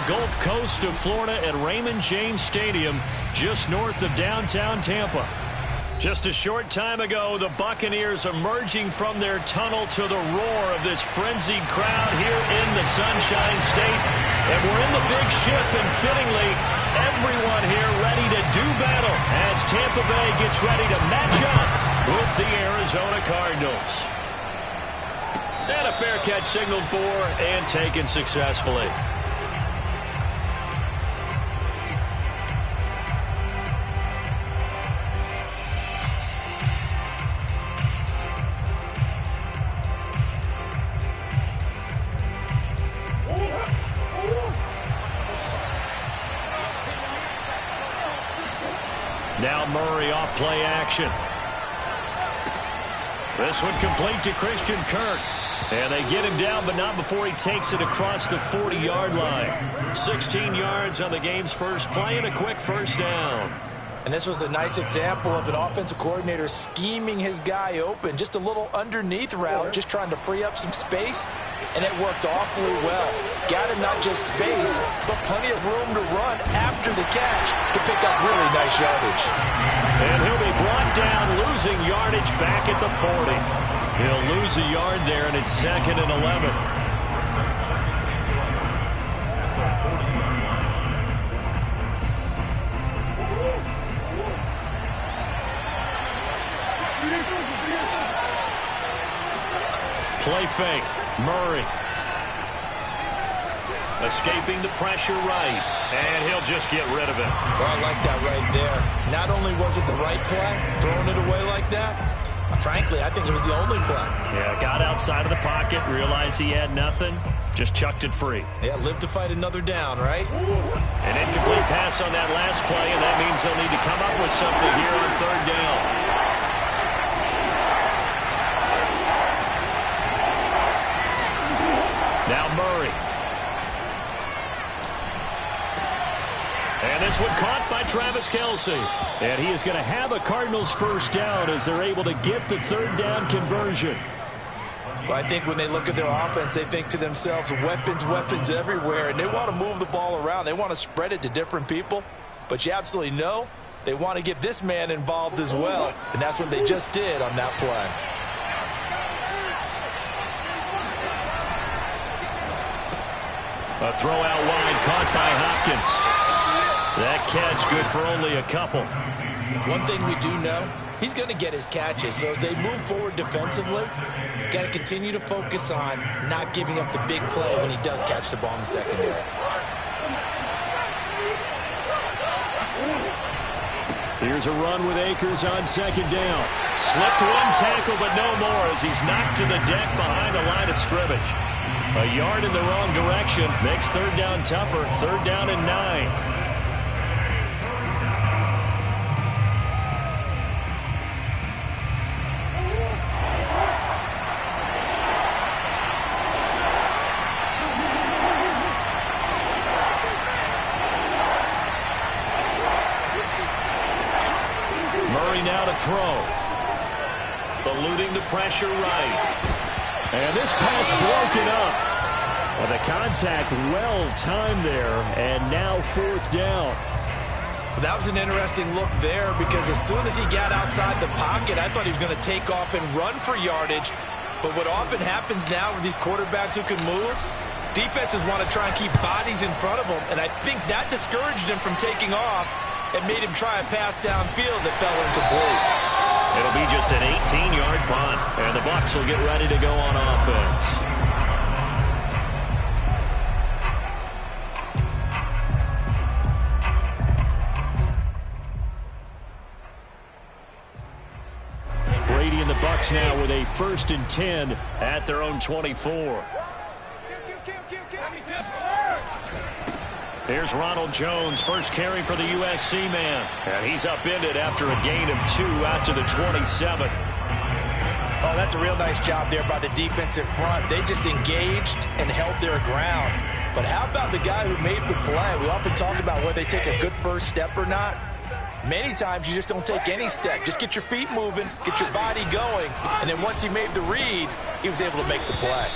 Gulf Coast of Florida at Raymond James Stadium, just north of downtown Tampa. Just a short time ago, the Buccaneers emerging from their tunnel to the roar of this frenzied crowd here in the Sunshine State. And we're in the big ship, and fittingly, everyone here ready to do battle as Tampa Bay gets ready to match up with the Arizona Cardinals. And a fair catch signaled for and taken successfully. Now Murray off play action. This one complete to Christian Kirk. And they get him down, but not before he takes it across the 40-yard line. 16 yards on the game's first play and a quick first down. And this was a nice example of an offensive coordinator scheming his guy open. Just a little underneath route, just trying to free up some space, and it worked awfully well. Got him not just space, but plenty of room to run after the catch to pick up really nice yardage. And he'll be brought down, losing yardage back at the 40. He'll lose a yard there, and it's 2nd and 11. Play fake. Murray. Escaping the pressure right. And he'll just get rid of it. So I like that right there. Not only was it the right play, throwing it away like that, frankly, I think it was the only play. Yeah, got outside of the pocket, realized he had nothing, just chucked it free. Yeah, live to fight another down, right? An incomplete pass on that last play, and that means they'll need to come up with something here on 3rd down. Now Murray. And this one caught by Travis Kelce. And he is going to have a Cardinals first down as they're able to get the 3rd down conversion. Well, I think when they look at their offense, they think to themselves, weapons, weapons everywhere. And they want to move the ball around. They want to spread it to different people. But you absolutely know they want to get this man involved as well. And that's what they just did on that play. A throw out wide caught by Hopkins. That catch good for only a couple. One thing we do know, he's going to get his catches. So as they move forward defensively, got to continue to focus on not giving up the big play when he does catch the ball in the secondary. Here's a run with Akers on 2nd down. Slipped one tackle, but no more as he's knocked to the deck behind the line of scrimmage. A yard in the wrong direction makes 3rd down tougher. 3rd down and 9. Now to throw. Eluding the pressure right. And this pass broken up. Well, the contact well timed there, and now 4th down. Well, that was an interesting look there because as soon as he got outside the pocket, I thought he was going to take off and run for yardage. But what often happens now with these quarterbacks who can move, defenses want to try and keep bodies in front of them, and I think that discouraged him from taking off. It made him try a pass downfield that fell incomplete. It'll be just an 18-yard punt, and the Bucs will get ready to go on offense. Brady and the Bucs now with a 1st and 10 at their own 24. Here's Ronald Jones, first carry for the USC man. And he's upended after a gain of 2 out to the 27. Oh, that's a real nice job there by the defensive front. They just engaged and held their ground. But how about the guy who made the play? We often talk about whether they take a good first step or not. Many times you just don't take any step. Just get your feet moving, get your body going, and then once he made the read, he was able to make the play.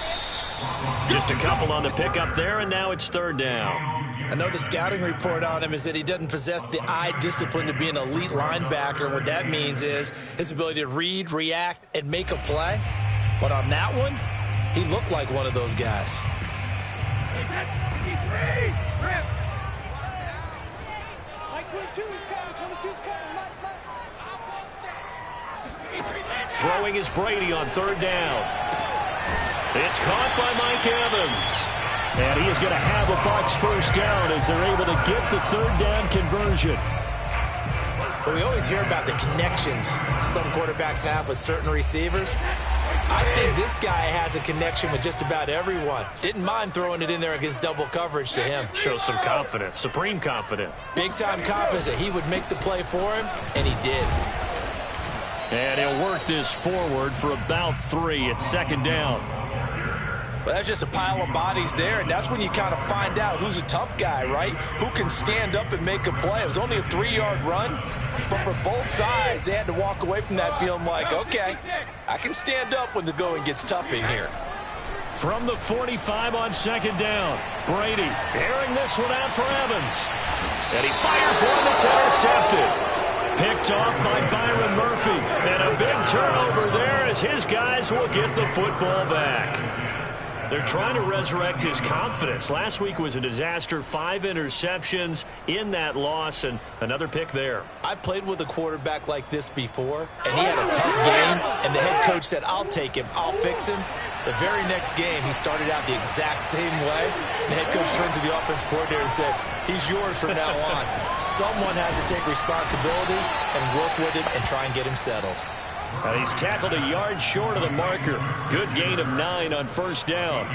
Just a couple on the pickup there, and now it's 3rd down. I know the scouting report on him is that he doesn't possess the eye discipline to be an elite linebacker. And what that means is his ability to read, react, and make a play. But on that one, he looked like one of those guys. Throwing is Brady on third down. It's caught by Mike Evans. And he is going to have a Bucs first down as they're able to get the third down conversion. But we always hear about the connections some quarterbacks have with certain receivers. I think this guy has a connection with just about everyone. Didn't mind throwing it in there against double coverage to him. Shows some confidence, supreme confidence. Big-time confidence that he would make the play for him, and he did. And he'll work this forward for about 3 at second down. Well, that's just a pile of bodies there, and that's when you kind of find out who's a tough guy, right? Who can stand up and make a play. It was only a 3-yard run, but for both sides, they had to walk away from that feeling like, okay, I can stand up when the going gets tough in here. From the 45 on second down, Brady airing this one out for Evans. And he fires one that's intercepted. Picked off by Byron Murphy. And a big turnover there as his guys will get the football back. They're trying to resurrect his confidence. Last week was a disaster. 5 interceptions in that loss, and another pick there. I played with a quarterback like this before, and he had a tough game, and the head coach said, I'll take him, I'll fix him. The very next game, he started out the exact same way. The head coach turned to the offense coordinator and said, he's yours from now on. Someone has to take responsibility and work with him and try and get him settled. And he's tackled a yard short of the marker. Good gain of 9 on first down.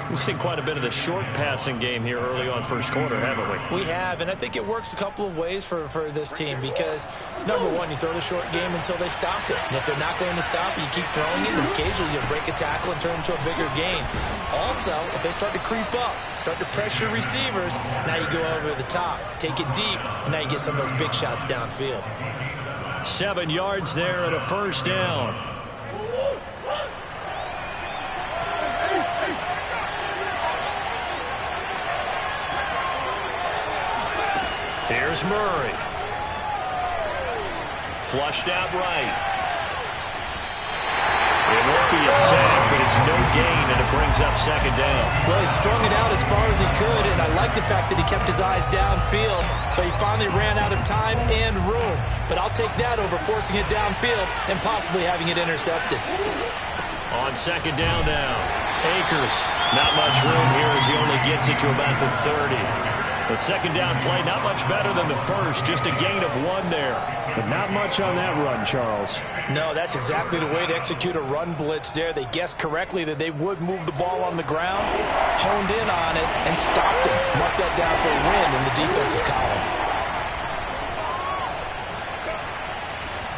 We've seen quite a bit of the short passing game here early on first quarter, haven't we? We have, and I think it works a couple of ways for this team because, number one, you throw the short game until they stop it. And if they're not going to stop it, you keep throwing it, and occasionally you break a tackle and turn it into a bigger gain. Also, if they start to creep up, start to pressure receivers, now you go over the top, take it deep, and now you get some of those big shots downfield. 7 yards there and a first down. Here's Murray. Flushed out right. It won't be a sack, but it's no gain, and it brings up second down. Well, he strung it out as far as he could, and I like the fact that he kept his eyes downfield, but he finally ran out of time and room. But I'll take that over forcing it downfield and possibly having it intercepted. On second down now, Akers. Not much room here as he only gets it to about the 30. The second down play, not much better than the first, just a gain of 1 there. But not much on that run, Charles. No, that's exactly the way to execute a run blitz there. They guessed correctly that they would move the ball on the ground, honed in on it, and stopped him. Marked that down for a win in the defense's column.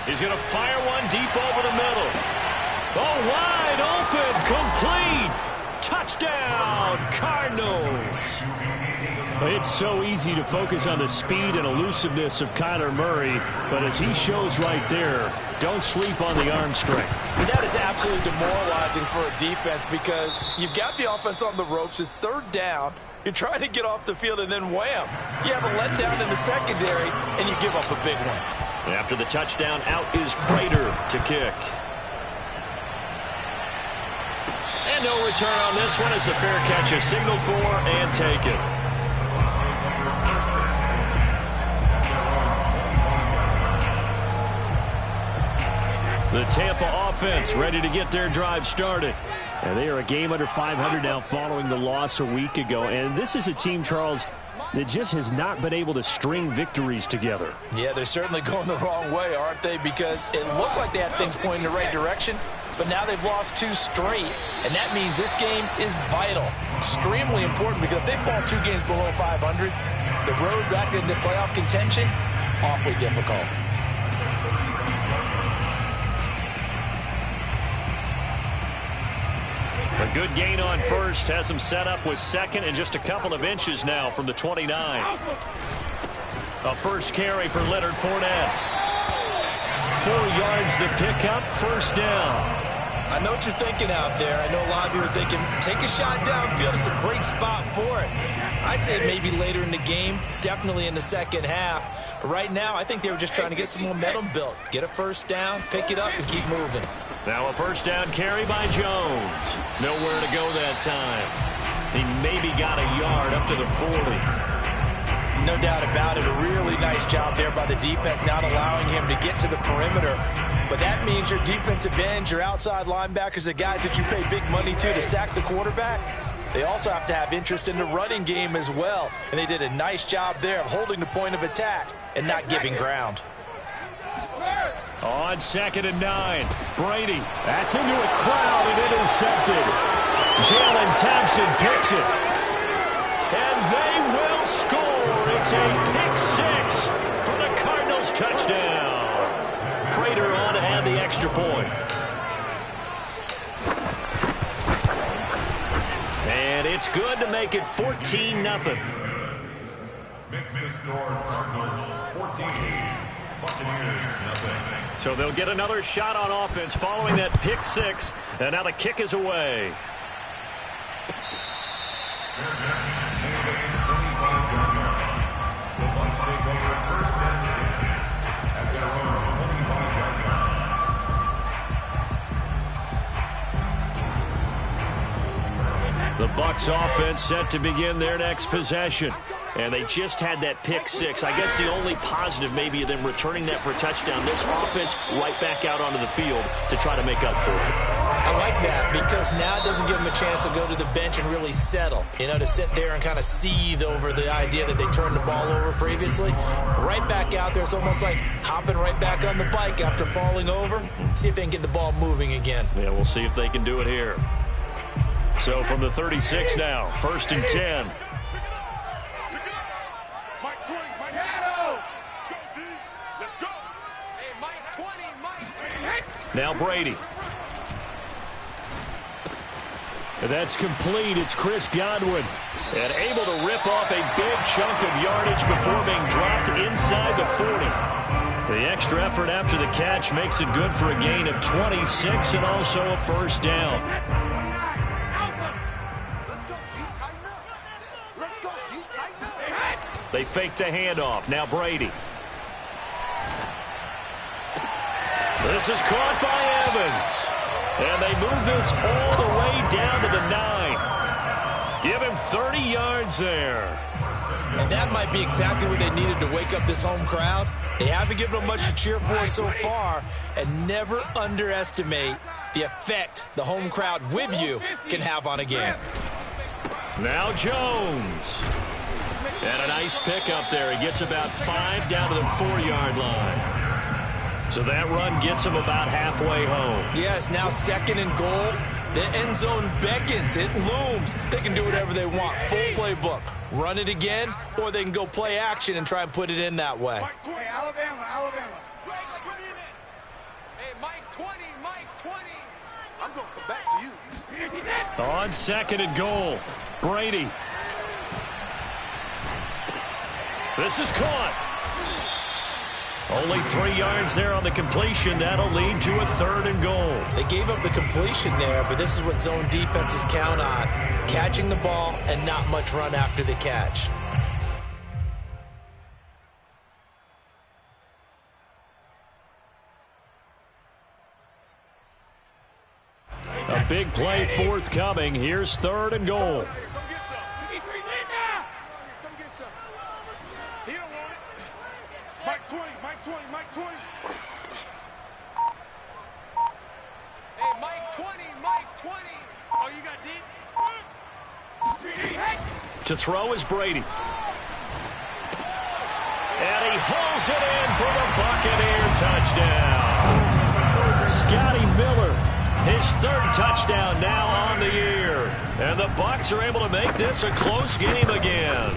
He's going to fire one deep over the middle. Oh, wide open, complete. Touchdown, Cardinals. It's so easy to focus on the speed and elusiveness of Kyler Murray, but as he shows right there, don't sleep on the arm strength. That is absolutely demoralizing for a defense because you've got the offense on the ropes. It's third down. You're trying to get off the field, and then wham. You have a letdown in the secondary, and you give up a big one. After the touchdown, out is Prater to kick. And no return on this one. It's a fair catch, a signal for, and take it. The Tampa offense ready to get their drive started. And they are a game under 500 now following the loss a week ago. And this is a team, Charles, that just has not been able to string victories together. Yeah, they're certainly going the wrong way, aren't they? Because it looked like they had things pointing in the right direction, but now they've lost 2 straight. And that means this game is vital, extremely important, because if they fall 2 games below 500, the road back into playoff contention, awfully difficult. A good gain on first has them set up with second and just a couple of inches now from the 29. A first carry for Leonard Fournette. 4 yards the pickup, first down. I know what you're thinking out there. I know a lot of you are thinking, take a shot downfield. It's a great spot for it. I'd say maybe later in the game, definitely in the second half. But right now, I think they were just trying to get some momentum built. Get a first down, pick it up, and keep moving. Now a first down carry by Jones. Nowhere to go that time. He maybe got a yard up to the 40. No doubt about it. A really nice job there by the defense, not allowing him to get to the perimeter. But that means your defensive ends, your outside linebackers, the guys that you pay big money to sack the quarterback, they also have to have interest in the running game as well. And they did a nice job there of holding the point of attack and not giving ground. On 2nd and 9, Brady. That's into a crowd and intercepted. Jalen Thompson picks it. And they will score. It's a pick 6 for the Cardinals touchdown. Prater on to add the extra point. And it's good to make it 14-0. Makes the score Cardinals 14. So they'll get another shot on offense following that pick 6. And now the kick is away. The Bucs offense set to begin their next possession. And they just had that pick 6. I guess the only positive maybe of them returning that for a touchdown. This offense right back out onto the field to try to make up for it. I like that because now it doesn't give them a chance to go to the bench and really settle. You know, to sit there and kind of seethe over the idea that they turned the ball over previously. Right back out there. It's almost like hopping right back on the bike after falling over. See if they can get the ball moving again. Yeah, we'll see if they can do it here. So from the 36 now, 1st and 10. Now Brady. And that's complete. It's Chris Godwin. And able to rip off a big chunk of yardage before being dropped inside the 40. The extra effort after the catch makes it good for a gain of 26 and also a first down. They fake the handoff. Now Brady. This is caught by Evans. And they move this all the way down to the 9. Give him 30 yards there. And that might be exactly what they needed to wake up this home crowd. They haven't given them much to cheer for so far. And never underestimate the effect the home crowd with you can have on a game. Now Jones. And a nice pick up there. He gets about 5 down to the 4-yard line. So that run gets him about halfway home. Yes, now 2nd and goal. The end zone beckons. It looms. They can do whatever they want. Full playbook. Run it again, or they can go play action and try and put it in that way. Hey, Alabama. Hey, Mike 20. I'm going to come back to you. On 2nd and goal, Brady. This is caught. Only 3 yards there on the completion. That'll lead to a 3rd and goal. They gave up the completion there, but this is what zone defenses count on. Catching the ball and not much run after the catch. A big play forthcoming. Here's 3rd and goal. Mike 20. Hey, Mike 20. Oh, you got deep? To throw is Brady. And he hauls it in for the Buccaneer touchdown. Scotty Miller, his 3rd touchdown now on the year. And the Bucs are able to make this a close game again.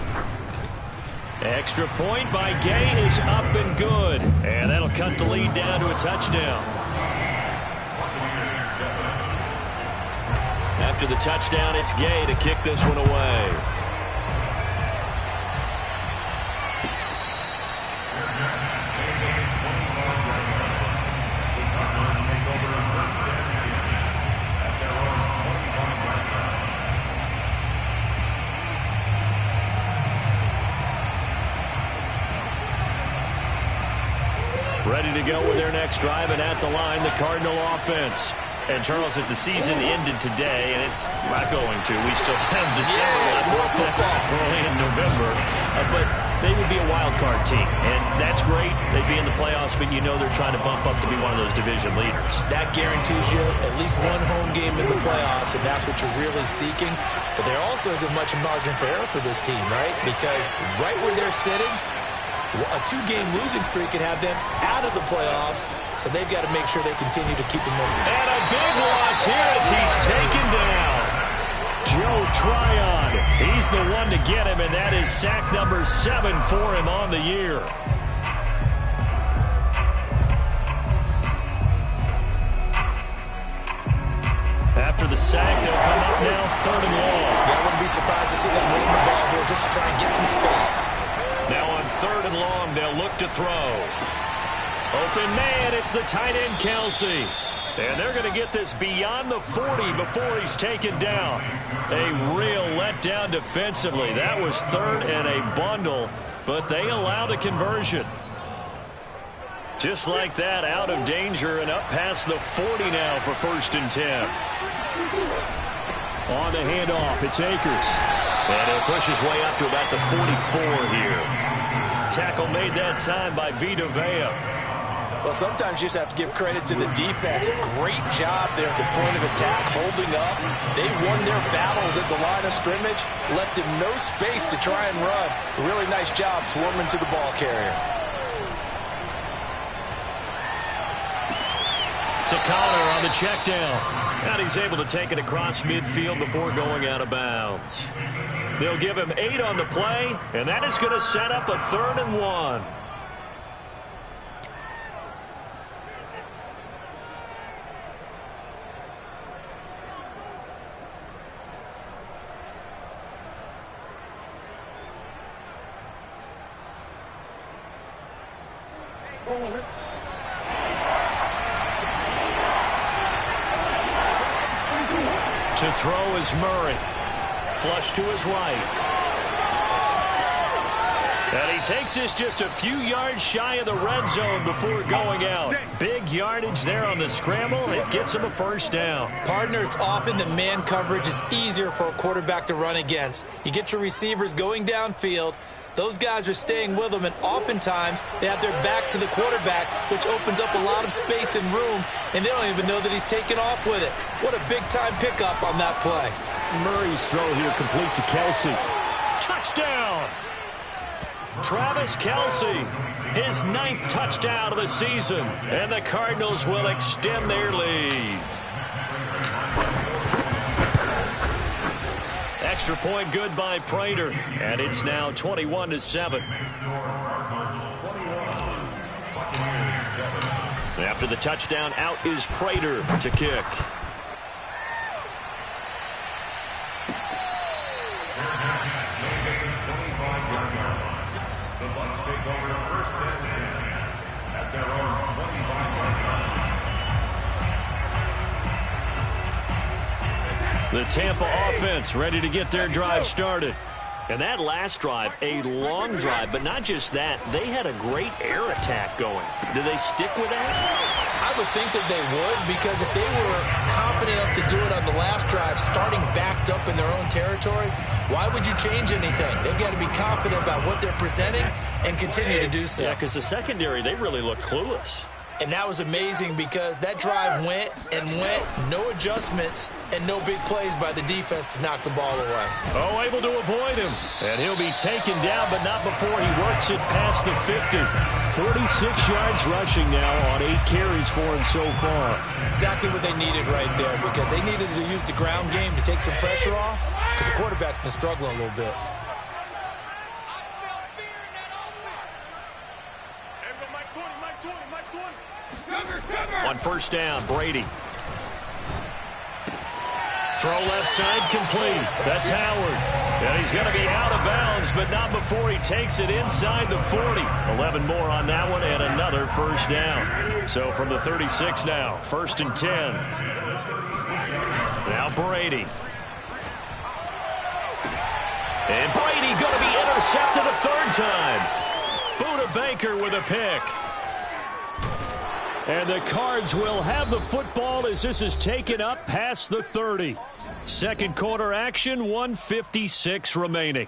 Extra point by Gay is up and good. And that'll cut the lead down to a touchdown. After the touchdown, it's Gay to kick this one away. Ready to go with their next drive, and at the line, the Cardinal offense. And, Charles, if the season ended today, and it's not going to, we still have December left, early in November, but they would be a wild card team, and that's great. They'd be in the playoffs, but you know they're trying to bump up to be one of those division leaders. That guarantees you at least one home game in the playoffs, and that's what you're really seeking. But there also isn't much margin for error for this team, right? Because right where they're sitting, a 2-game losing streak can have them out of the playoffs, so they've got to make sure they continue to keep them moving. And a big loss here as he's taken down. Joe Tryon, he's the one to get him, and that is sack number 7 for him on the year. After the sack, they'll come up now 3rd and long. Yeah, I wouldn't be surprised to see them rolling the ball here just to try and get some space. Now on 3rd and long, they'll look to throw. Open man, it's the tight end, Kelsey. And they're going to get this beyond the 40 before he's taken down. A real letdown defensively. That was 3rd and a bundle, but they allow the conversion. Just like that, out of danger and up past the 40 now for 1st and 10. On the handoff, it's Akers. And he'll push his way up to about the 44 here. Tackle made that time by Vita Vea. Well, sometimes you just have to give credit to the defense. Great job there at the point of attack, holding up. They won their battles at the line of scrimmage, left him no space to try and run. Really nice job swarming to the ball carrier. To Connor on the check down. And he's able to take it across midfield before going out of bounds. They'll give him 8 on the play, and that is going to set up a 3rd and 1. To throw is Murray. Flush to his right. And he takes this just a few yards shy of the red zone before going out. Big yardage there on the scramble. It gets him a 1st down. Partner, it's often that man coverage is easier for a quarterback to run against. You get your receivers going downfield. Those guys are staying with them, and oftentimes they have their back to the quarterback, which opens up a lot of space and room, and they don't even know that he's taken off with it. What a big-time pickup on that play. Murray's throw here complete to Kelsey. Touchdown! Travis Kelsey, his 9th touchdown of the season, and the Cardinals will extend their lead. Extra point good by Prater, and it's now 21-7. After the touchdown, out is Prater to kick. The Bucs take over 1st and 10 at their own 25-yard line. The Tampa offense ready to get their drive started. And that last drive, a long drive, but not just that. They had a great air attack going. Do they stick with that? I would think that they would, because if they were confident enough to do it on the last drive, starting backed up in their own territory, why would you change anything? They've got to be confident about what they're presenting and continue to do so. Yeah, because the secondary, they really look clueless. And that was amazing because that drive went and went, no adjustments, and no big plays by the defense to knock the ball away. Oh, able to avoid him. And he'll be taken down, but not before he works it past the 50. 46 yards rushing now on 8 carries for him so far. Exactly what they needed right there, because they needed to use the ground game to take some pressure off, because the quarterback's been struggling a little bit. On 1st down, Brady. Throw left side complete. That's Howard. And he's going to be out of bounds, but not before he takes it inside the 40. 11 more on that one and another 1st down. So from the 36 now, 1st and 10. Now Brady. And Brady going to be intercepted a 3rd time. Buda Baker with a pick. And the Cards will have the football as this is taken up past the 30. Second quarter action, 1:56 remaining.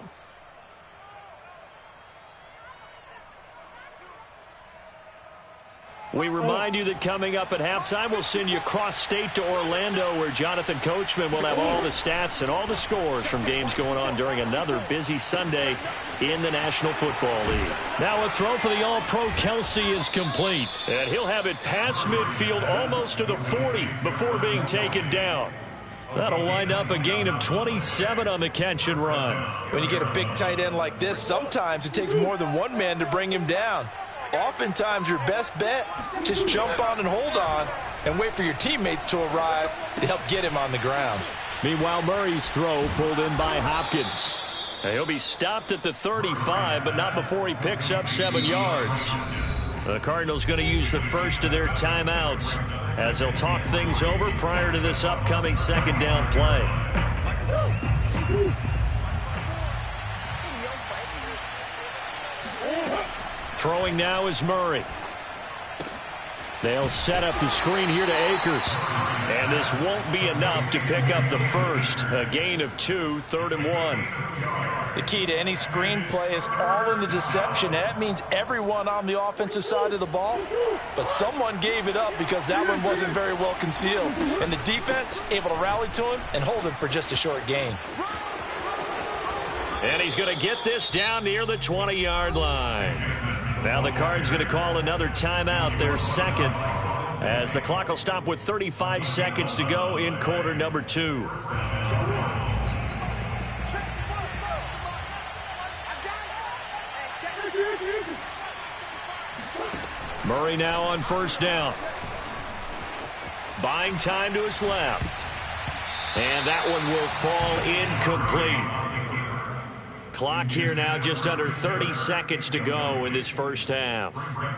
We remind you that coming up at halftime, we'll send you cross-state to Orlando, where Jonathan Coachman will have all the stats and all the scores from games going on during another busy Sunday in the National Football League. Now a throw for the All-Pro Kelsey is complete, and he'll have it past midfield almost to the 40 before being taken down. That'll wind up a gain of 27 on the catch and run. When you get a big tight end like this, sometimes it takes more than one man to bring him down. Oftentimes, your best bet, just jump on and hold on and wait for your teammates to arrive to help get him on the ground. Meanwhile, Murray's throw pulled in by Hopkins. He'll be stopped at the 35, but not before he picks up 7 yards. The Cardinals going to use the first of their timeouts as they'll talk things over prior to this upcoming second down play. Throwing now is Murray. They'll set up the screen here to Akers. And this won't be enough to pick up the first. A gain of 2, 3rd and 1. The key to any screen play is all in the deception. That means everyone on the offensive side of the ball. But someone gave it up because that one wasn't very well concealed. And the defense able to rally to him and hold him for just a short gain. And he's going to get this down near the 20-yard line. Now the Cards going to call another timeout, their second, as the clock will stop with 35 seconds to go in quarter number 2. Murray now on first down. Buying time to his left. And that one will fall incomplete. Clock here now just under 30 seconds to go in this first half.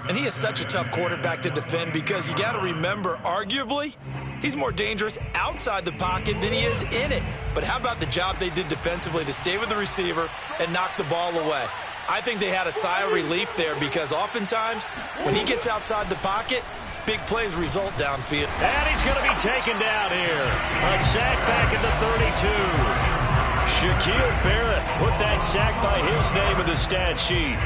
And he is such a tough quarterback to defend because you got to remember, arguably, he's more dangerous outside the pocket than he is in it. But how about the job they did defensively to stay with the receiver and knock the ball away? I think they had a sigh of relief there because oftentimes when he gets outside the pocket, big plays result downfield. And he's going to be taken down here. A sack back at the 32. Shaquille Barrett put that sack by his name in the stat sheet.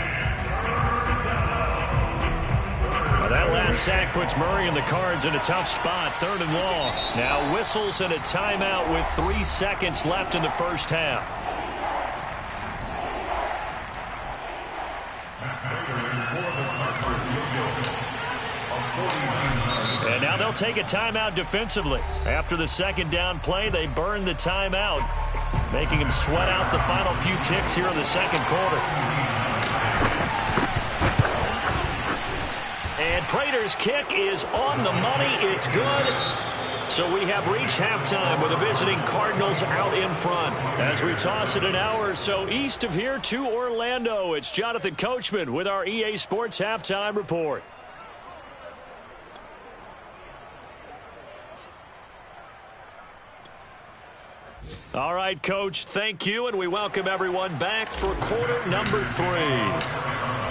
Well, that last sack puts Murray and the Cards in a tough spot, 3rd and long. Now whistles and a timeout with 3 seconds left in the first half. And now they'll take a timeout defensively. After the second down play, they burn the timeout, making him sweat out the final few ticks here in the second quarter. And Prater's kick is on the money. It's good. So we have reached halftime with the visiting Cardinals out in front. As we toss it an hour or so east of here to Orlando, it's Jonathan Coachman with our EA Sports Halftime Report. All right, Coach, thank you, and we welcome everyone back for quarter number 3.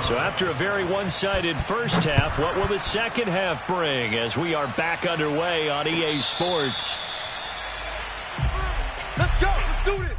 So after a very one-sided first half, what will the second half bring as we are back underway on EA Sports? Let's go. Let's do this.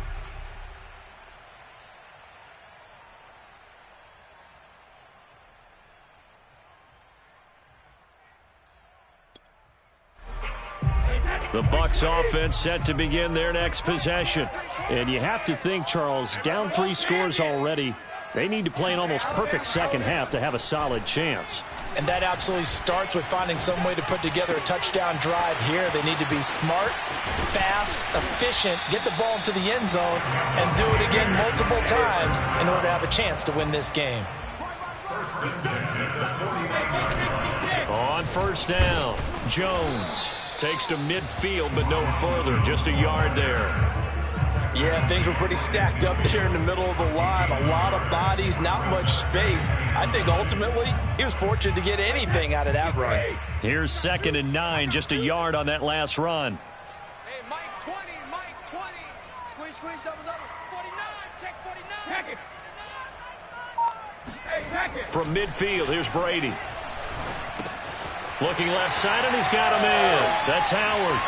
The Bucs offense set to begin their next possession. And you have to think, Charles, down 3 scores already. They need to play an almost perfect second half to have a solid chance. And that absolutely starts with finding some way to put together a touchdown drive here. They need to be smart, fast, efficient, get the ball into the end zone, and do it again multiple times in order to have a chance to win this game. On first down, Jones takes to midfield, but no further, just a yard there. Yeah, things were pretty stacked up there in the middle of the line. A lot of bodies, not much space. I think ultimately he was fortunate to get anything out of that run. Here's 2nd and 9, just a yard on that last run. Hey, Mike 20, Mike 20. Squeeze, squeeze, double, double. 49, check 49. Pack it. Hey, pack it. From midfield, here's Brady. Looking left side, and he's got a man. That's Howard.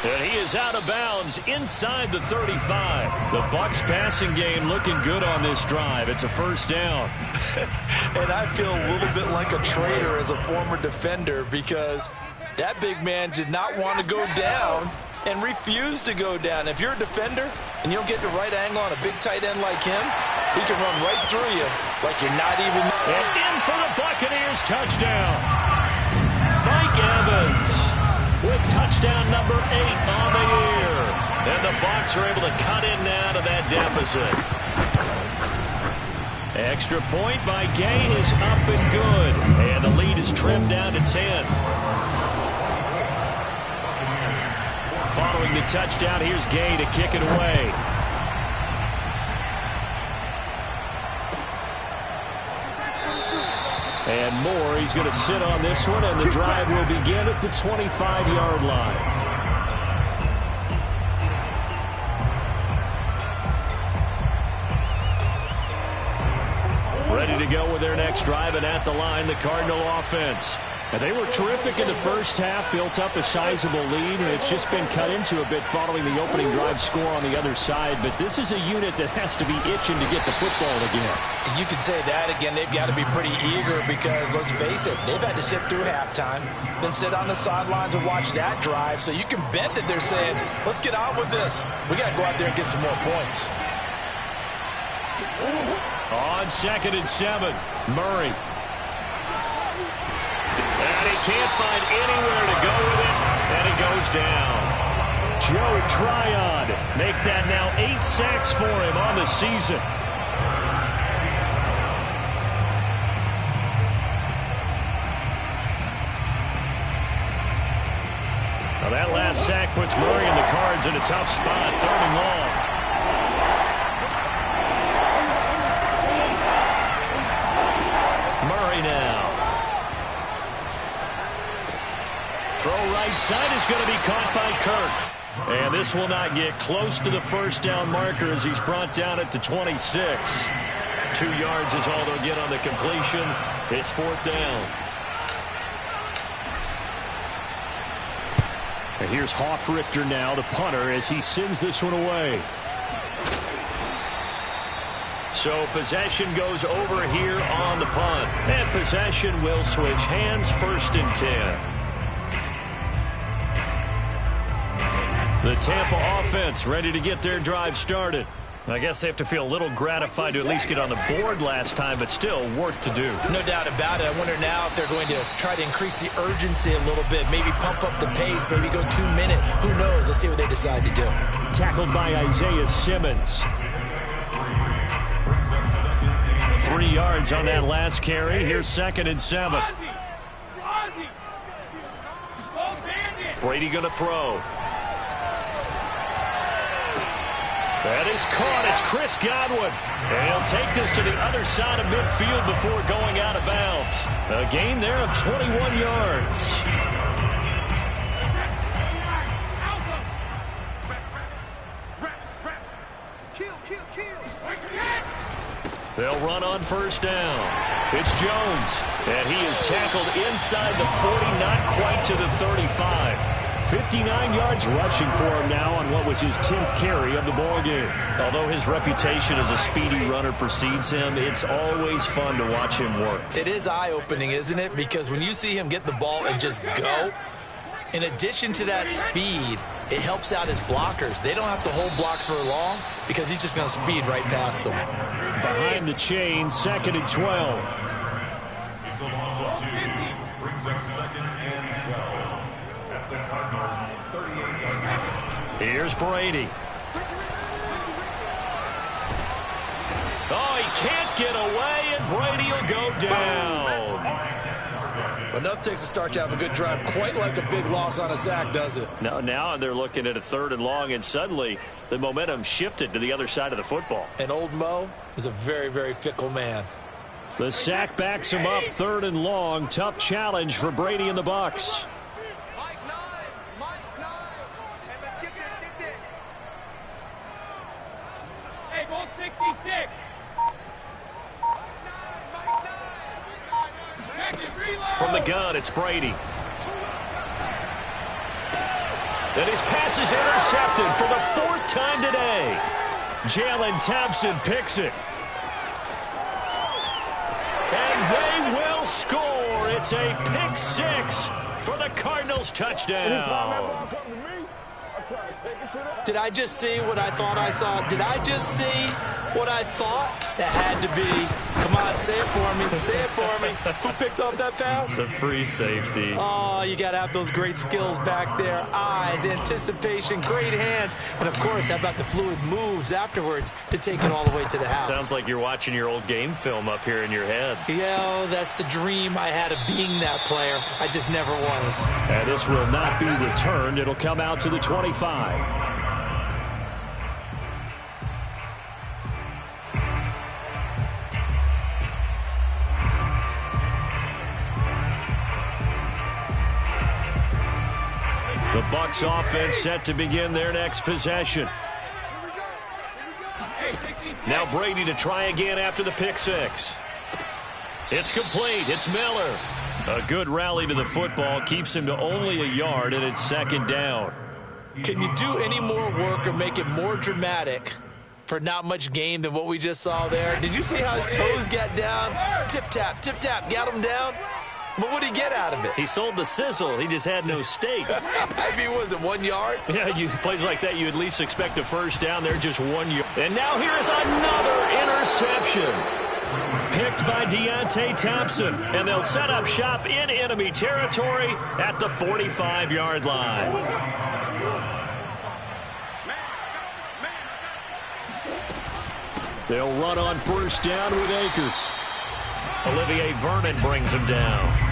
And he is out of bounds inside the 35. The Bucs passing game looking good on this drive. It's a first down. And I feel a little bit like a traitor as a former defender because that big man did not want to go down and refused to go down. If you're a defender and you don't get the right angle on a big tight end like him, he can run right through you like you're not even. And in for the Buccaneers touchdown. Mike Evans with touchdown number 8 on the year. And the Bucs are able to cut in now to that deficit. Extra point by Gay is up and good. And the lead is trimmed down to 10. Following the touchdown, here's Gay to kick it away. And Moore, he's going to sit on this one, and the drive will begin at the 25-yard line. Ready to go with their next drive, and at the line, the Cardinal offense. And they were terrific in the first half, built up a sizable lead, and it's just been cut into a bit following the opening drive score on the other side. But this is a unit that has to be itching to get the football again. And you could say that again. They've got to be pretty eager because, let's face it, they've had to sit through halftime, then sit on the sidelines and watch that drive. So you can bet that they're saying, let's get on with this. We got to go out there and get some more points. On 2nd and 7, Murray. And he can't find anywhere to go with it, and it goes down. Joe Tryon make that now 8 sacks for him on the season. Now that last sack puts Murray and the Cards in a tough spot, 3rd and long. Murray now. Throw right side is going to be caught by Kirk. And this will not get close to the first down marker as he's brought down at the 26. 2 yards is all they'll get on the completion. It's 4th down. And here's Hofrichter now, the punter, as he sends this one away. So possession goes over here on the punt. And possession will switch hands, 1st and 10. The Tampa offense ready to get their drive started. I guess they have to feel a little gratified to at least get on the board last time, but still work to do. No doubt about it. I wonder now if they're going to try to increase the urgency a little bit, maybe pump up the pace, maybe go 2 minute. Who knows? Let's see what they decide to do. Tackled by Isaiah Simmons. 3 yards on that last carry. Here's 2nd and 7. Brady going to throw. That is caught. It's Chris Godwin. And he'll take this to the other side of midfield before going out of bounds. A gain there of 21 yards. They'll run on 1st down. It's Jones. And he is tackled inside the 40, not quite to the 35. 59 yards rushing for him now on what was his 10th carry of the ballgame. Although his reputation as a speedy runner precedes him, it's always fun to watch him work. It is eye-opening, isn't it? Because when you see him get the ball and just go, in addition to that speed, it helps out his blockers. They don't have to hold blocks for long because he's just going to speed right past them. Behind the chain, 2nd and 12. It's a loss of 2. Brings up 2nd and 12. At the Cardinals' 38-yard line. Here's Brady. Oh, he can't get away, and Brady will go down. Enough takes a start to have a good drive, quite like a big loss on a sack, does it? Now they're looking at a 3rd and long, and suddenly the momentum shifted to the other side of the football. And old Mo is a very, very fickle man. The sack backs him up, 3rd and long. Tough challenge for Brady and the Bucs. From the gun, it's Brady. And his pass is intercepted for the 4th time today. Jalen Thompson picks it. And they will score. It's a pick 6 for the Cardinals touchdown. Did I just see what I thought I saw? Did I just see what I thought? That had to be. Come on, say it for me. Say it for me. Who picked up that pass? It's a free safety. Oh, you got to have those great skills back there. Eyes, anticipation, great hands. And, of course, how about the fluid moves afterwards to take it all the way to the house? Sounds like you're watching your old game film up here in your head. Yeah, that's the dream I had of being that player. I just never was. And this will not be returned. It'll come out to the 25. The Bucs offense set to begin their next possession. Now Brady to try again after the pick 6. It's complete. It's Miller. A good rally to the football keeps him to only a yard, and it's 2nd down. Can you do any more work or make it more dramatic for not much gain than what we just saw there? Did you see how his toes got down? Tip-tap, got him down. But what did he get out of it? He sold the sizzle. He just had no steak. I mean, was it 1 yard? Yeah, plays like that, you at least expect a first down. They're just 1 yard. And now here's another interception. Picked by Deontay Thompson. And they'll set up shop in enemy territory at the 45-yard line. They'll run on first down with Akers. Olivier Vernon brings him down.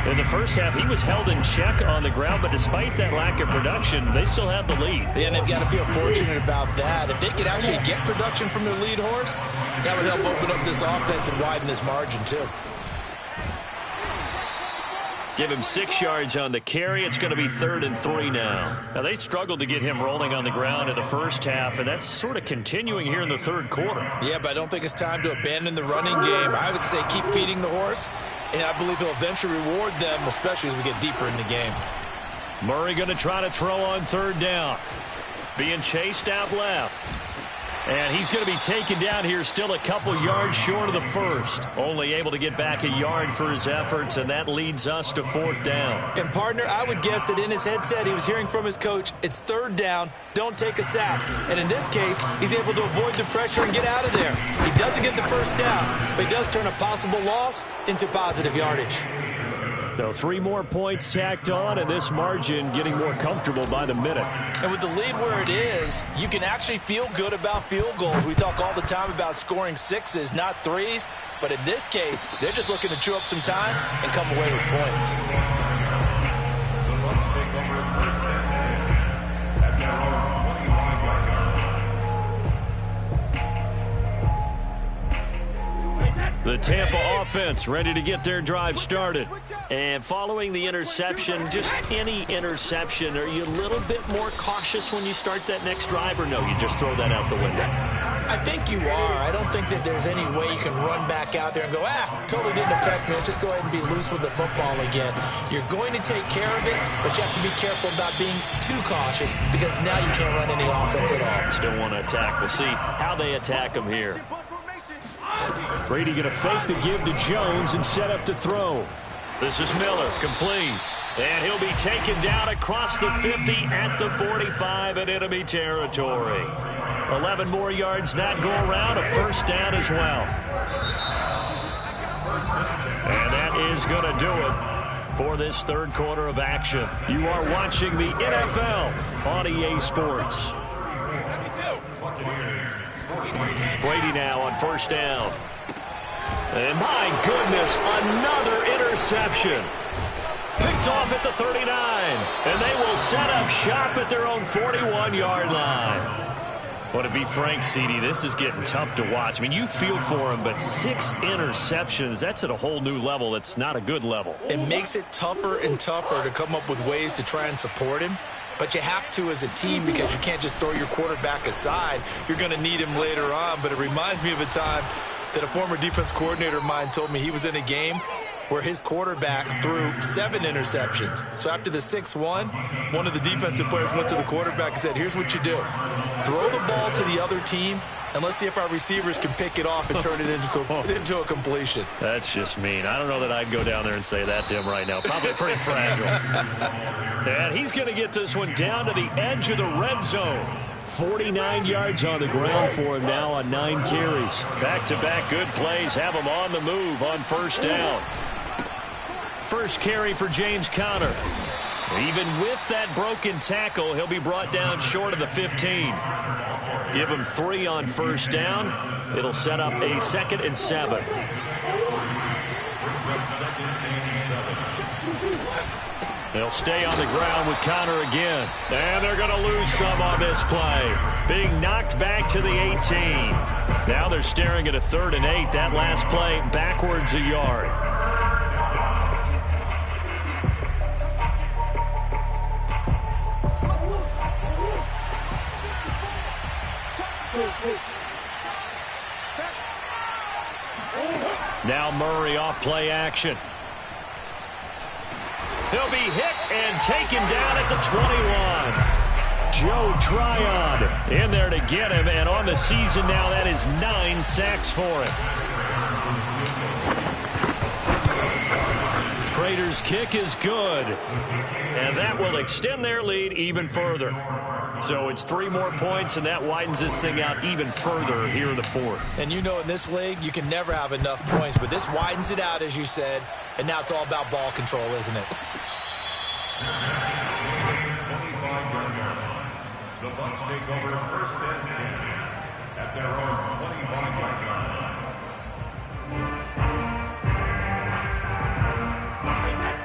In the first half, he was held in check on the ground, but despite that lack of production, they still have the lead. Yeah, and they've got to feel fortunate about that. If they could actually get production from their lead horse, that would help open up this offense and widen this margin, too. Give him 6 yards on the carry. It's going to be 3rd and 3 now. Now, they struggled to get him rolling on the ground in the first half, and that's sort of continuing here in the 3rd quarter. Yeah, but I don't think it's time to abandon the running game. I would say keep feeding the horse, and I believe he'll eventually reward them, especially as we get deeper in the game. Murray going to try to throw on 3rd down. Being chased out left. And he's going to be taken down here still a couple yards short of the first. Only able to get back a yard for his efforts, and that leads us to 4th down. And, partner, I would guess that in his headset he was hearing from his coach, it's 3rd down, don't take a sack. And in this case, he's able to avoid the pressure and get out of there. He doesn't get the first down, but he does turn a possible loss into positive yardage. So 3 more points tacked on, and this margin getting more comfortable by the minute. And with the lead where it is, you can actually feel good about field goals. We talk all the time about scoring 6s, not 3s. But in this case, they're just looking to chew up some time and come away with points. The Bucs take over first and 10 at their own 25-yard line. The Tampa offense ready to get their drive started. And following the interception, just any interception, are you a little bit more cautious when you start that next drive, or no, you just throw that out the window? I think you are. I don't think that there's any way you can run back out there and go, totally didn't affect me. Let's just go ahead and be loose with the football again. You're going to take care of it, but you have to be careful about being too cautious because now you can't run any offense at all. Still want to attack. We'll see how they attack him here. Brady going to fake the give to Jones and set up to throw. This is Miller, complete. And he'll be taken down across the 50 at the 45 in enemy territory. 11 more yards that go around, a first down as well. And that is going to do it for this 3rd quarter of action. You are watching the NFL on EA Sports. Brady now on first down. And my goodness, another interception. Picked off at the 39. And they will set up shop at their own 41-yard line. Well, to be frank, CD, this is getting tough to watch. I mean, you feel for him, but 6 interceptions, that's at a whole new level. It's not a good level. It makes it tougher and tougher to come up with ways to try and support him. But you have to as a team because you can't just throw your quarterback aside. You're going to need him later on. But it reminds me of a time that a former defense coordinator of mine told me he was in a game where his quarterback threw 7 interceptions. So after the 6-1, one of the defensive players went to the quarterback and said, here's what you do. Throw the ball to the other team, and let's see if our receivers can pick it off and turn it into a completion. That's just mean. I don't know that I'd go down there and say that to him right now. Probably pretty fragile. And he's going to get this one down to the edge of the red zone. 49 yards on the ground for him now on 9 carries. Back-to-back good plays have him on the move on first down. First carry for James Conner. Even with that broken tackle, he'll be brought down short of the 15. Give him 3 on first down. It'll set up a 2nd and 7. They'll stay on the ground with Conner again. And they're going to lose some on this play. Being knocked back to the 18. Now they're staring at a 3rd and 8. That last play backwards a yard. Now Murray off play action. He'll be hit and taken down at the 21. Joe Tryon in there to get him, and on the season now that is 9 sacks for him. Prater's kick is good, and that will extend their lead even further. So it's 3 more points, and that widens this thing out even further here in the 4th. And you know in this league, you can never have enough points, but this widens it out, as you said, and now it's all about ball control, isn't it? 25-yard line. The Bucs take over 1st and 10 at their own 25-yard line.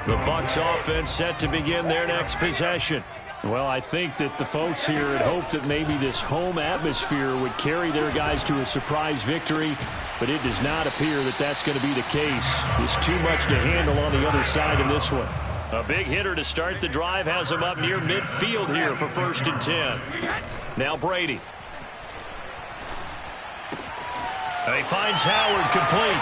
The Bucs offense set to begin their next possession. Well, I think that the folks here had hoped that maybe this home atmosphere would carry their guys to a surprise victory, but it does not appear that that's going to be the case. There's too much to handle on the other side in this one. A big hitter to start the drive has him up near midfield here for 1st and 10. Now Brady. And he finds Howard complete.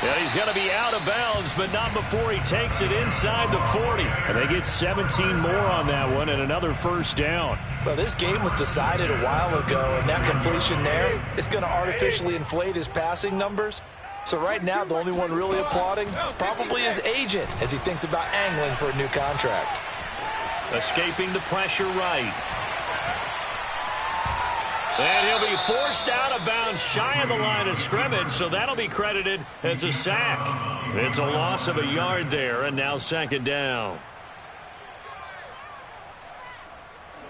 Yeah, he's going to be out of bounds, but not before he takes it inside the 40. And they get 17 more on that one and another 1st down. Well, this game was decided a while ago, and that completion there is going to artificially inflate his passing numbers. So right now, the only one really applauding probably his agent as he thinks about angling for a new contract. Escaping the pressure right. And he'll be forced out of bounds shy of the line of scrimmage, so that'll be credited as a sack. It's a loss of a yard there, and now 2nd down.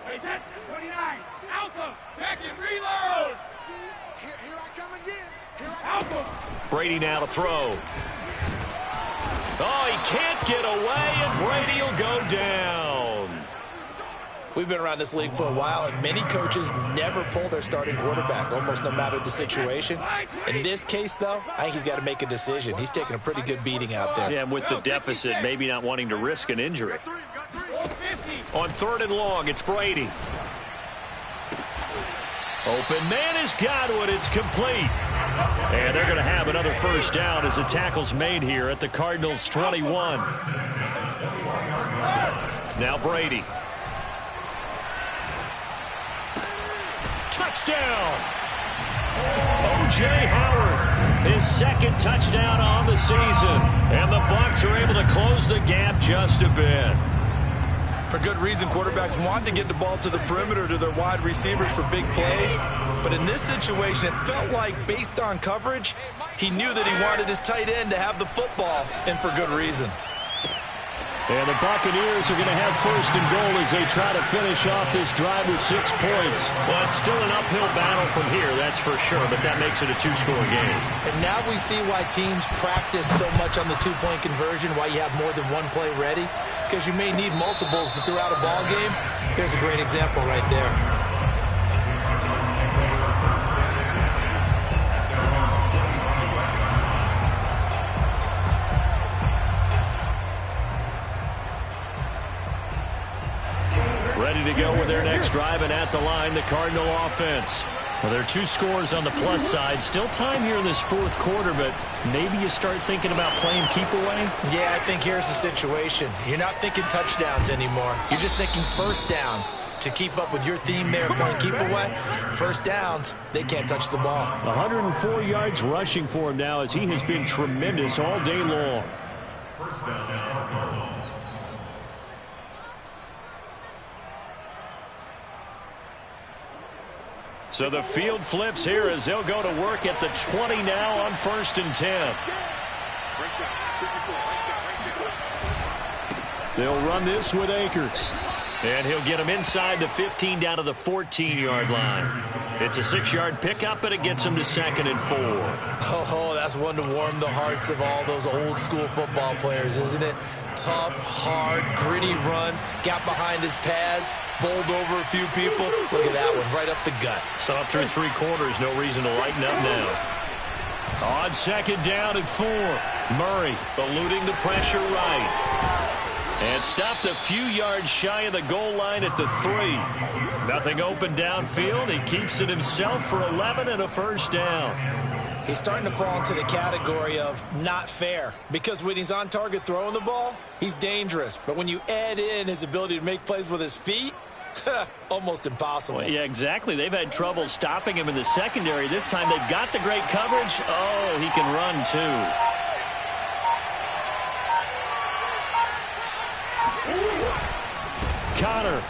Hey, 29, Alpha, back and reload. Here I come again. Alpha. Brady now to throw. Oh, he can't get away, and Brady will go down. We've been around this league for a while, and many coaches never pull their starting quarterback, almost no matter the situation. In this case, though, I think he's got to make a decision. He's taking a pretty good beating out there. Yeah, and with the deficit, maybe not wanting to risk an injury. On 3rd and long, it's Brady. Open man has got it. It's complete. And they're going to have another 1st down as the tackle's made here at the Cardinals' 21. Now Brady. Touchdown! O.J. Howard, his 2nd touchdown on the season. And the Bucs are able to close the gap just a bit. For good reason, quarterbacks want to get the ball to the perimeter to their wide receivers for big plays. But in this situation, it felt like, based on coverage, he knew that he wanted his tight end to have the football, and for good reason. And the Buccaneers are going to have 1st and goal as they try to finish off this drive with 6 points. Well, it's still an uphill battle from here, that's for sure, but that makes it a 2-score game. And now we see why teams practice so much on the 2-point conversion, why you have more than one play ready, because you may need multiples throughout a ball game. Here's a great example right there. Ready to go with their next drive, and at the line, the Cardinal offense. Well, there are 2 scores on the plus side. Still time here in this fourth quarter, but maybe you start thinking about playing keep away? Yeah, I think here's the situation. You're not thinking touchdowns anymore. You're just thinking first downs. To keep up with your theme there, playing keep away, first downs, they can't touch the ball. 104 yards rushing for him now as he has been tremendous all day long. First down, So the field flips here as they'll go to work at the 20 now on 1st and 10. They'll run this with Akers. And he'll get him inside the 15 down to the 14-yard line. It's a 6-yard pickup, and it gets him to 2nd and 4. Oh, that's one to warm the hearts of all those old-school football players, isn't it? Tough, hard, gritty run, got behind his pads, bowled over a few people. Look at that one, right up the gut. Saw it through 3 quarters, no reason to lighten up now. On 2nd down and 4, Murray eluding the pressure right. And stopped a few yards shy of the goal line at the 3. Nothing open downfield. He keeps it himself for 11 and a first down. He's starting to fall into the category of not fair, because when he's on target throwing the ball, he's dangerous. But when you add in his ability to make plays with his feet, almost impossible. Well, yeah, exactly. They've had trouble stopping him in the secondary. This time they've got the great coverage. Oh, he can run too. Connor.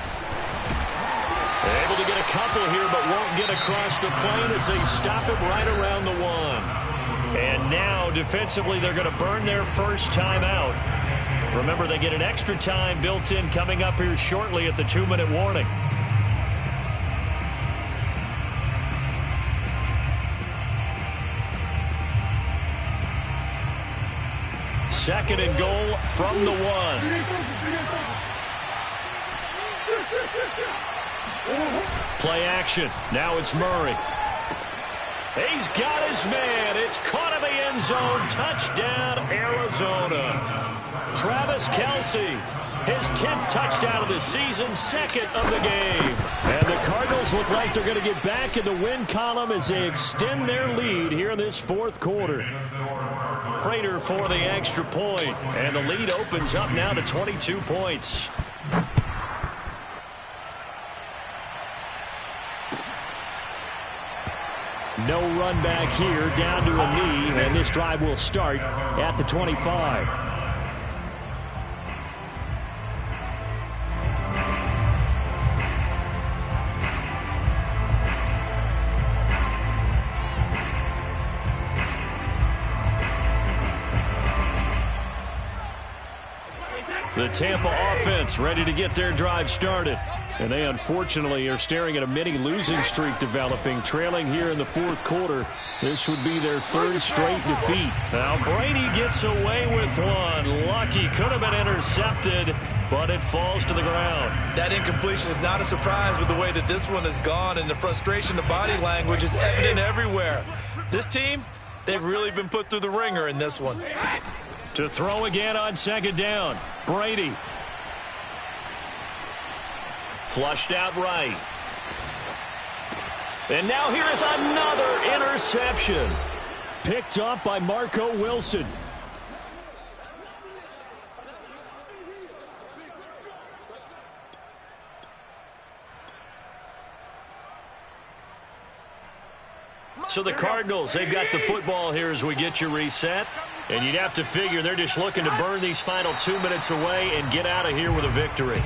Able to get a couple here, but won't get across the plane as they stop him right around the 1. And now, defensively, they're going to burn their first time out. Remember, they get an extra time built in coming up here shortly at the 2-minute warning. Second and goal from the 1. Play action. Now it's Murray. He's got his man. It's caught in the end zone. Touchdown, Arizona. Travis Kelce, his 10th touchdown of the season, 2nd of the game. And the Cardinals look like they're going to get back in the win column as they extend their lead here in this fourth quarter. Prater for the extra point. And the lead opens up now to 22 points. No run back here, down to a knee, and this drive will start at the 25. The Tampa offense ready to get their drive started. And they unfortunately are staring at a mini losing streak developing, trailing here in the fourth quarter. This would be their 3rd straight defeat. Now Brady gets away with one. Lucky, could have been intercepted, but it falls to the ground. That incompletion is not a surprise with the way that this one has gone, and the frustration, the body language is evident everywhere. This team, they've really been put through the ringer in this one. To throw again on 2nd down, Brady. Flushed out right. And now here is another interception. Picked up by Marco Wilson. So the Cardinals, they've got the football here as we get you reset. And you'd have to figure they're just looking to burn these final 2 minutes away and get out of here with a victory.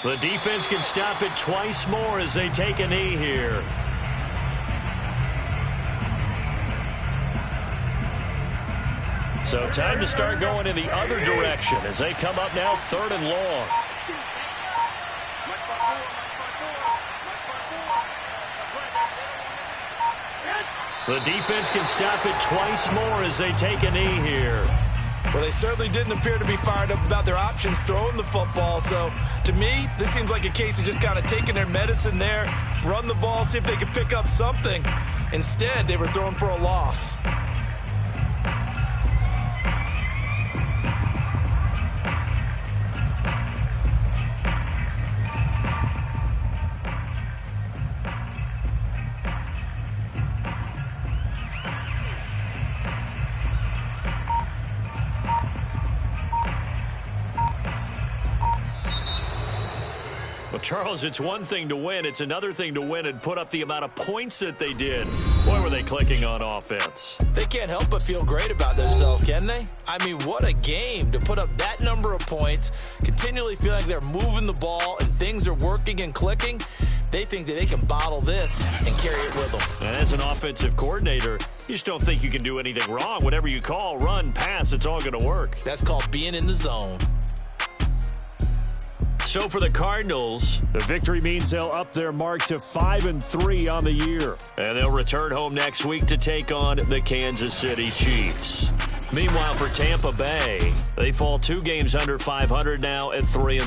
The defense can stop it twice more as they take a knee here. So time to start going in the other direction as they come up now 3rd and long. The defense can stop it twice more as they take a knee here. Well, they certainly didn't appear to be fired up about their options throwing the football. So, to me, this seems like a case of just kind of taking their medicine there, run the ball, see if they could pick up something. Instead, they were throwing for a loss. Well, Charles, it's one thing to win. It's another thing to win and put up the amount of points that they did. Boy, were they clicking on offense. They can't help but feel great about themselves, can they? I mean, what a game to put up that number of points, continually feel like they're moving the ball and things are working and clicking. They think that they can bottle this and carry it with them. And as an offensive coordinator, you just don't think you can do anything wrong. Whatever you call, run, pass, it's all going to work. That's called being in the zone. So for the Cardinals, the victory means they'll up their mark to 5-3 on the year. And they'll return home next week to take on the Kansas City Chiefs. Meanwhile, for Tampa Bay, they fall 2 games under 500 now at 3-1.